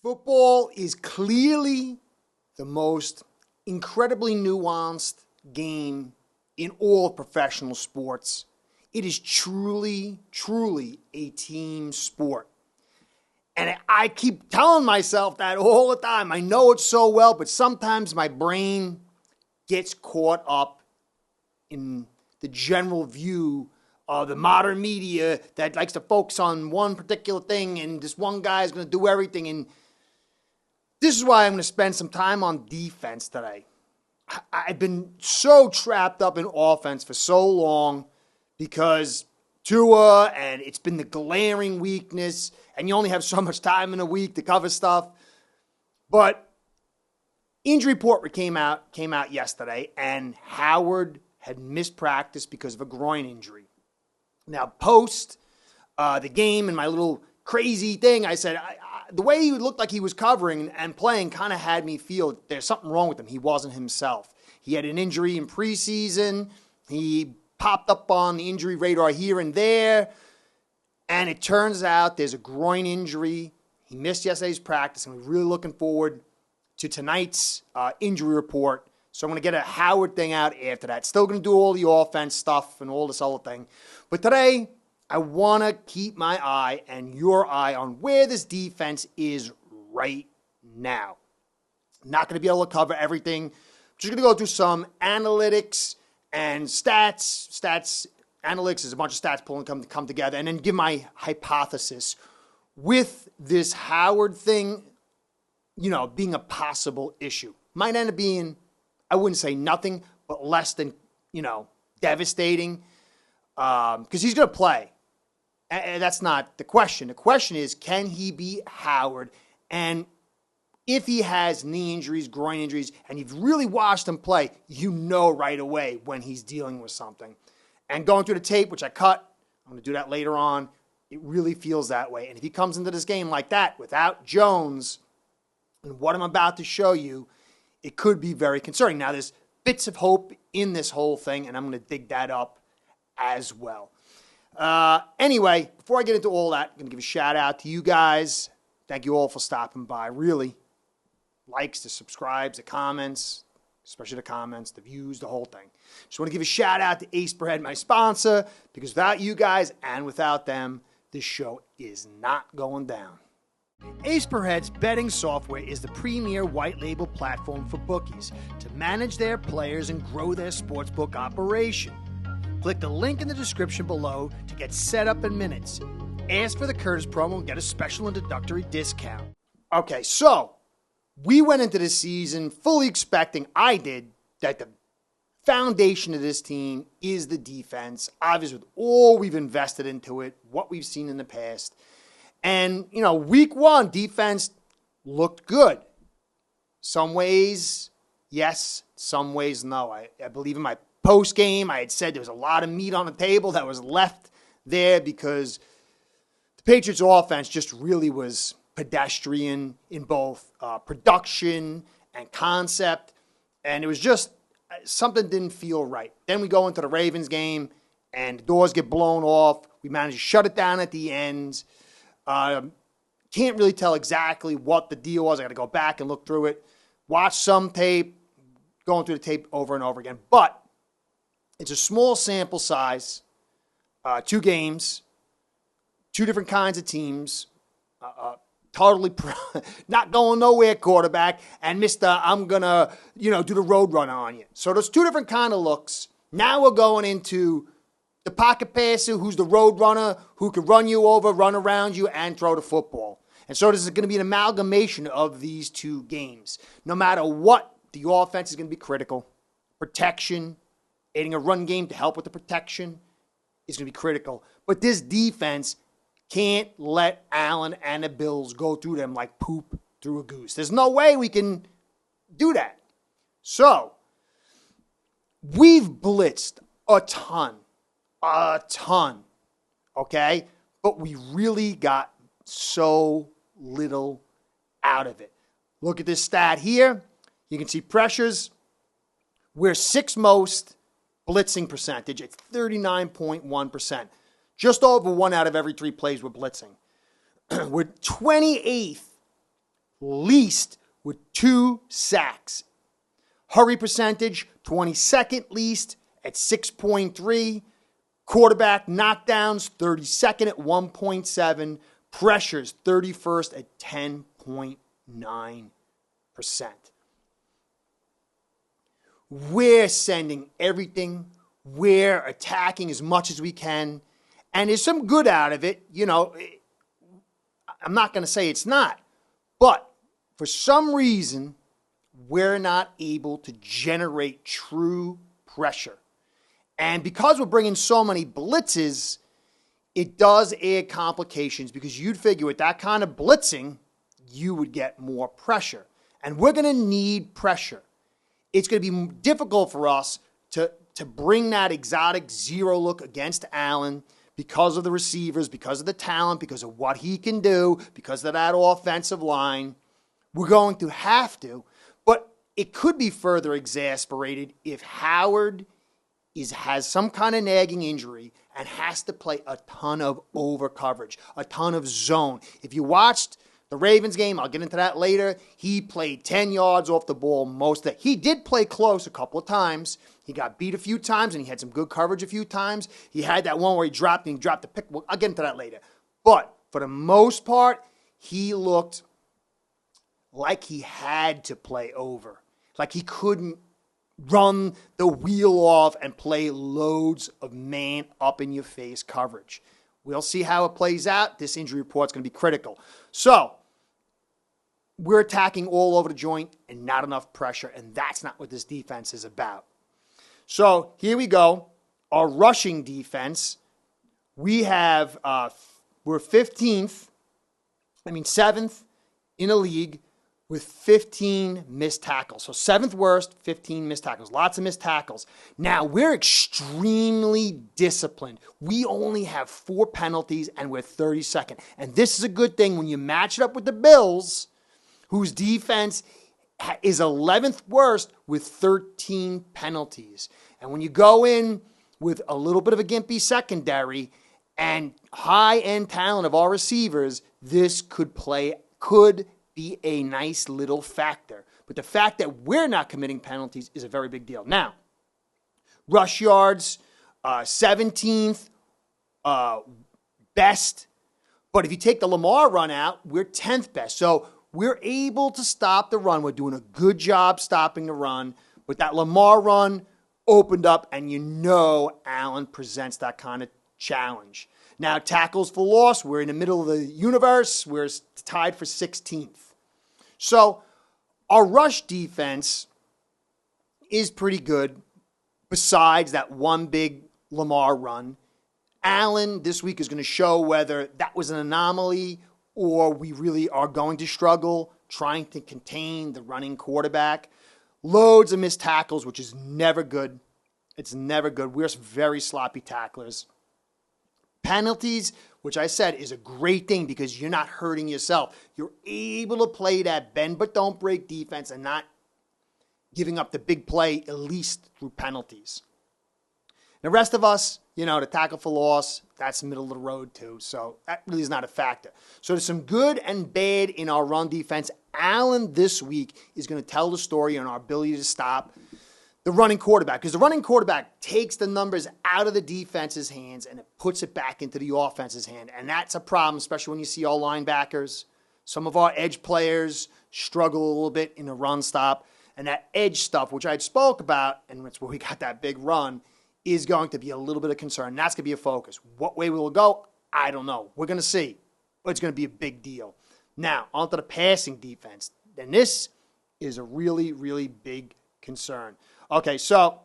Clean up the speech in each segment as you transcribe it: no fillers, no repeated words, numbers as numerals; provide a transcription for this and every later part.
Football is clearly the most incredibly nuanced game in all professional sports. It is truly, truly a team sport. And I keep telling myself that all the time. I know it so well, but sometimes my brain gets caught up in the general view of the modern media that likes to focus on one particular thing, and this one guy is going to do everything. And this is why I'm going to spend some time on defense today. I've been so trapped up in offense for so long because Tua, and it's been the glaring weakness, and you only have so much time in a week to cover stuff. But injury report came out yesterday, and Howard had missed practice because of a groin injury. Now, post the game and my little crazy thing, I said, the way he looked like he was covering and playing kind of had me feel there's something wrong with him. He wasn't himself. He had an injury in preseason. He popped up on the injury radar here and there. And it turns out there's a groin injury. He missed yesterday's practice, and we're really looking forward to tonight's injury report. So I'm going to get a Howard thing out after that. Still going to do all the offense stuff and all this other thing. But today, I want to keep my eye and your eye on where this defense is right now. Not going to be able to cover everything. Just going to go through some analytics and stats. Analytics is a bunch of stats come together, and then give my hypothesis with this Howard thing, being a possible issue. Might end up being, I wouldn't say nothing, but less than, devastating, because he's going to play. And that's not the question. The question is, can he be Howard? And if he has knee injuries, groin injuries, and you've really watched him play, you know right away when he's dealing with something. And going through the tape, which I cut, I'm going to do that later on, it really feels that way. And if he comes into this game like that without Jones, and what I'm about to show you, it could be very concerning. Now, there's bits of hope in this whole thing, and I'm going to dig that up as well. Anyway, before I get into all that, I'm going to give a shout out to you guys. Thank you all for stopping by. Really, likes, the subscribes, the comments, especially the comments, the views, the whole thing. Just want to give a shout out to AcePerHead, my sponsor, because without you guys and without them, this show is not going down. AcePerHead's betting software is the premier white label platform for bookies to manage their players and grow their sportsbook operation. Click the link in the description below to get set up in minutes. Ask for the Curtis promo and get a special introductory discount. Okay, so we went into this season fully expecting, I did, that the foundation of this team is the defense. Obviously, with all we've invested into it, what we've seen in the past. And, week one, defense looked good. Some ways, yes. Some ways, no. I believe in my post game, I had said there was a lot of meat on the table that was left there because the Patriots offense just really was pedestrian in both production and concept. And it was just something didn't feel right. Then we go into the Ravens game and the doors get blown off. We managed to shut it down at the end. Can't really tell exactly what the deal was. I got to go back and look through it. Watch some tape, going through the tape over and over again. But it's a small sample size, 2 games, 2 different kinds of teams, totally not going nowhere quarterback, and Mr. I'm going to, do the road run on you. So there's 2 different kind of looks. Now we're going into the pocket passer, who's the road runner, who can run you over, run around you, and throw the football. And so this is going to be an amalgamation of these 2 games. No matter what, the offense is going to be critical. Protection, adding a run game to help with the protection is going to be critical. But this defense can't let Allen and the Bills go through them like poop through a goose. There's no way we can do that. So, we've blitzed a ton, okay? But we really got so little out of it. Look at this stat here. You can see pressures. We're 6th most blitzing percentage. It's 39.1%. Just over 1 out of every 3 plays we're blitzing. We're 28th least with 2 sacks. Hurry percentage, 22nd least at 6.3. Quarterback knockdowns, 32nd at 1.7. Pressures, 31st at 10.9%. We're sending everything. We're attacking as much as we can. And there's some good out of it. You know, I'm not going to say it's not. But for some reason, we're not able to generate true pressure. And because we're bringing so many blitzes, it does add complications because you'd figure with that kind of blitzing, you would get more pressure. And we're going to need pressure. It's going to be difficult for us to bring that exotic zero look against Allen because of the receivers, because of the talent, because of what he can do, because of that offensive line. We're going to have to, but it could be further exasperated if Howard has some kind of nagging injury and has to play a ton of over coverage, a ton of zone. If you watched the Ravens game, I'll get into that later, he played 10 yards off the ball most of it. He did play close a couple of times. He got beat a few times, and he had some good coverage a few times. He had that one where he dropped the pick. Well, I'll get into that later. But for the most part, he looked like he had to play over, like he couldn't run the wheel off and play loads of man-up-in-your-face coverage. We'll see how it plays out. This injury report's going to be critical. So, we're attacking all over the joint and not enough pressure, and that's not what this defense is about. So, here we go. Our rushing defense, we're 7th in the league with 15 missed tackles. So 7th worst, 15 missed tackles. Lots of missed tackles. Now, we're extremely disciplined. We only have 4 penalties, and we're 32nd. And this is a good thing when you match it up with the Bills, whose defense is 11th worst with 13 penalties. And when you go in with a little bit of a gimpy secondary and high-end talent of our receivers, this could be a nice little factor. But the fact that we're not committing penalties is a very big deal. Now, rush yards, 17th best. But if you take the Lamar run out, we're 10th best. So we're able to stop the run. We're doing a good job stopping the run. But that Lamar run opened up, and you know Allen presents that kind of challenge. Now, tackles for loss, we're in the middle of the universe. We're tied for 16th. So our rush defense is pretty good besides that one big Lamar run. Allen this week is going to show whether that was an anomaly or we really are going to struggle trying to contain the running quarterback. Loads of missed tackles, which is never good. It's never good. We're very sloppy tacklers. Penalties, which I said is a great thing because you're not hurting yourself. You're able to play that bend but don't break defense and not giving up the big play, at least through penalties. The rest of us, the tackle for loss, that's middle of the road too. So that really is not a factor. So there's some good and bad in our run defense. Allen this week is going to tell the story on our ability to stop the running quarterback, because the running quarterback takes the numbers out of the defense's hands and it puts it back into the offense's hand. And that's a problem, especially when you see all linebackers. Some of our edge players struggle a little bit in the run stop. And that edge stuff, which I spoke about, and that's where we got that big run, is going to be a little bit of concern. That's going to be a focus. What way we will go, I don't know. We're going to see. But it's going to be a big deal. Now, onto the passing defense. And this is a really, really big concern. Okay, so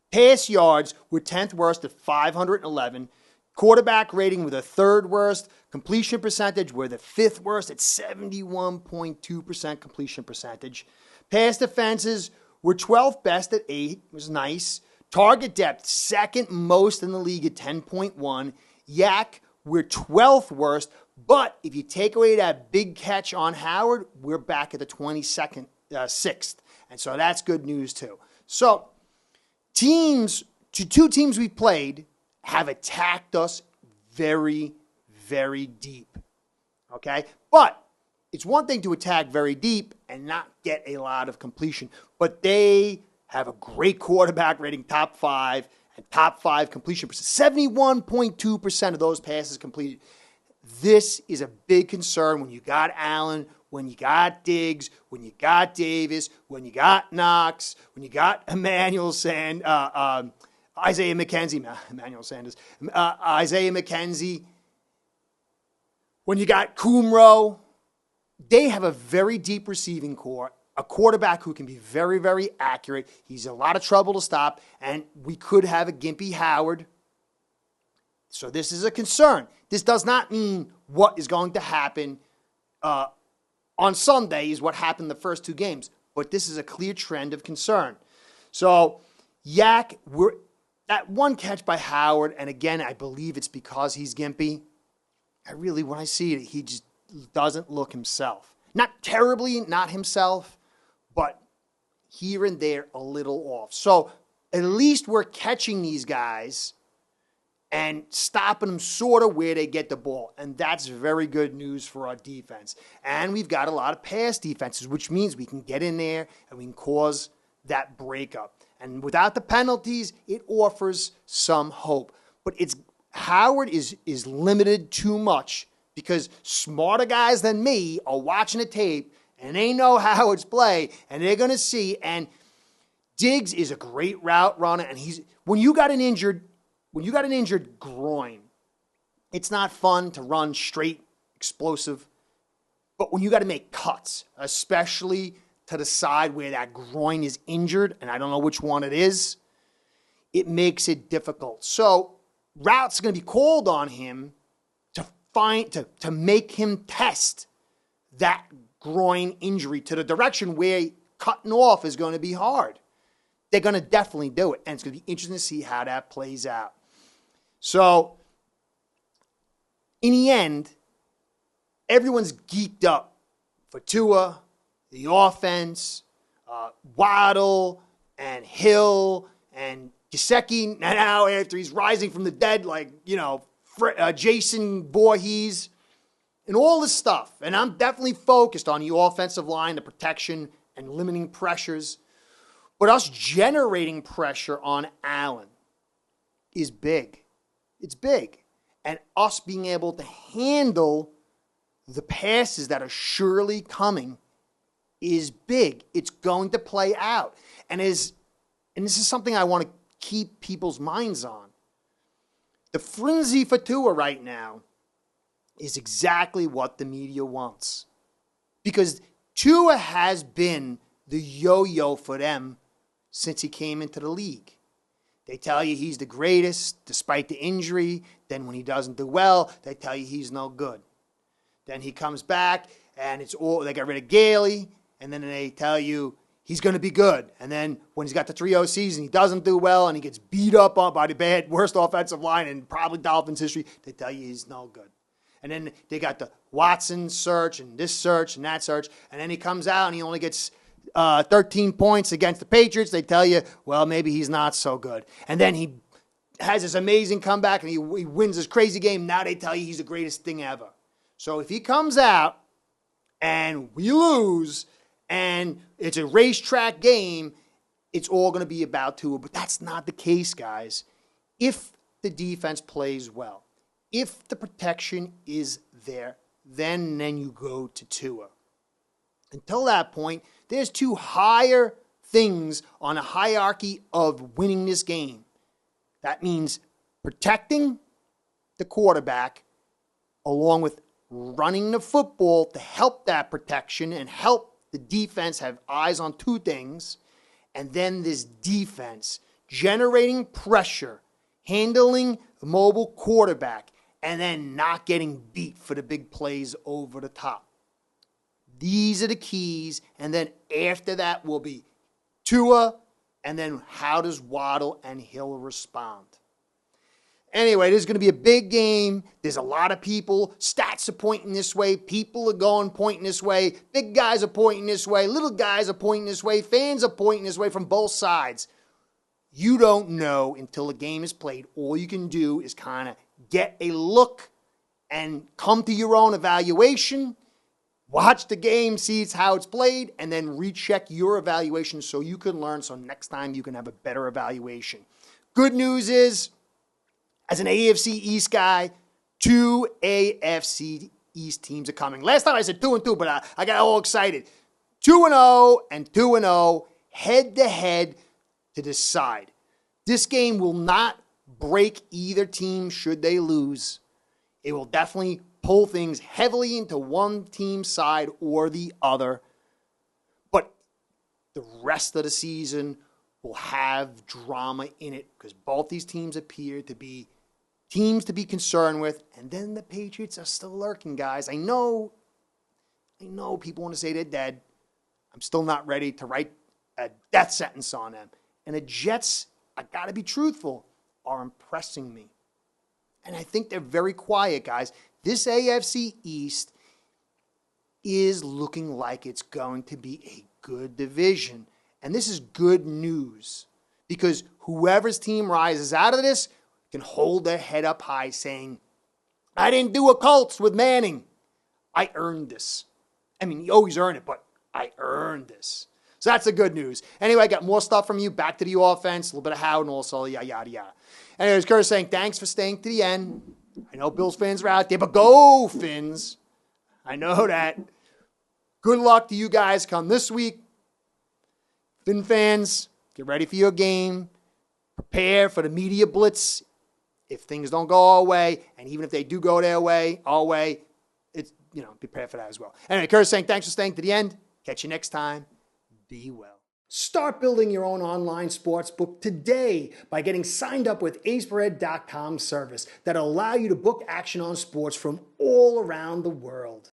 pass yards, we're 10th worst at 511. Quarterback rating, we're the 3rd worst. Completion percentage, we're the 5th worst at 71.2% completion percentage. Pass defenses, we're 12th best at 8, was nice. Target depth, 2nd most in the league at 10.1. Yak, we're 12th worst. But if you take away that big catch on Howard, we're back at the 22nd, 6th. And so that's good news too. So two teams we've played have attacked us very, very deep. Okay? But it's one thing to attack very deep and not get a lot of completion, but they have a great quarterback rating, top 5, and top 5 completion percent. 71.2% of those passes completed. This is a big concern when you got Allen, when you got Diggs, when you got Davis, when you got Knox, when you got Isaiah McKenzie, when you got Kumro. They have a very deep receiving core, a quarterback who can be very, very accurate. He's a lot of trouble to stop, and we could have a gimpy Howard. So this is a concern. This does not mean what is going to happen on Sunday is what happened the first 2 games, but this is a clear trend of concern. So Yak, that one catch by Howard, and again, I believe it's because he's gimpy. When I see it, he just doesn't look himself. Not terribly not himself, but here and there a little off. So at least we're catching these guys and stopping them sort of where they get the ball. And that's very good news for our defense. And we've got a lot of pass defenses, which means we can get in there and we can cause that breakup. And without the penalties, it offers some hope. But Howard is limited too much, because smarter guys than me are watching the tape and they know Howard's play and they're going to see. And Diggs is a great route runner, and when you got an injured groin, it's not fun to run straight, explosive. But when you got to make cuts, especially to the side where that groin is injured, and I don't know which one it is, it makes it difficult. So routes are going to be called on him to make him test that groin injury to the direction where cutting off is going to be hard. They're going to definitely do it, and it's going to be interesting to see how that plays out. So, in the end, everyone's geeked up for Tua, the offense, Waddle, and Hill, and Gesicki now after he's rising from the dead, Jason Voorhees, and all this stuff. And I'm definitely focused on the offensive line, the protection, and limiting pressures. But us generating pressure on Allen is big. It's big. And us being able to handle the passes that are surely coming is big. It's going to play out. And this is something I want to keep people's minds on. The frenzy for Tua right now is exactly what the media wants. Because Tua has been the yo-yo for them since he came into the league. They tell you he's the greatest despite the injury. Then when he doesn't do well, they tell you he's no good. Then he comes back and they got rid of Gailey, and then they tell you he's going to be good. And then when he's got the 3-0 season, he doesn't do well, and he gets beat up by the worst offensive line in probably Dolphins history. They tell you he's no good. And then they got the Watson search and this search and that search. And then he comes out and he only gets 13 points against the Patriots. They tell you, well, maybe he's not so good. And then he has this amazing comeback and he wins this crazy game. Now they tell you he's the greatest thing ever. So if he comes out and we lose and it's a racetrack game, it's all going to be about Tua. But that's not the case, guys. If the defense plays well, if the protection is there, then you go to Tua. Until that point, there's two higher things on a hierarchy of winning this game. That means protecting the quarterback along with running the football to help that protection and help the defense have eyes on two things. And then this defense generating pressure, handling the mobile quarterback, and then not getting beat for the big plays over the top. These are the keys. And then after that will be Tua, and then how does Waddle and Hill respond? Anyway, this is going to be a big game. There's a lot of people. Stats are pointing this way. People are pointing this way. Big guys are pointing this way. Little guys are pointing this way. Fans are pointing this way from both sides. You don't know until the game is played. All you can do is kind of get a look and come to your own evaluation. watch the game, see how it's played, and then recheck your evaluation so you can learn, so next time you can have a better evaluation. Good news is, as an AFC East guy, 2 AFC East teams are coming. Last time I said 2-2, but I got all excited. 2-0 and 2-0, head-to-head to decide. This game will not break either team should they lose. It will definitely pull things heavily into one team's side or the other. But the rest of the season will have drama in it because both these teams appear to be teams to be concerned with. And then the Patriots are still lurking, guys. I know people want to say they're dead. I'm still not ready to write a death sentence on them. And the Jets, I got to be truthful, are impressing me. And I think they're very quiet, guys. This AFC East is looking like it's going to be a good division. And this is good news because whoever's team rises out of this can hold their head up high saying, I didn't do a Colts with Manning. I earned this. I mean, you always earn it, but I earned this. So that's the good news. Anyway, I got more stuff from you. Back to the offense, a little bit of Howard, and also yada, yada, yada. Anyways, Curtis saying, thanks for staying to the end. I know Bills fans are out there, but go, Phins. I know that. Good luck to you guys come this week. Fin fans, get ready for your game. Prepare for the media blitz. If things don't go our way, and even if they do go their way, our way, it's, prepare for that as well. Anyway, Curtis saying, thanks for staying to the end. Catch you next time. Be well. Start building your own online sportsbook today by getting signed up with AcePerHead.com service that'll allow you to book action on sports from all around the world.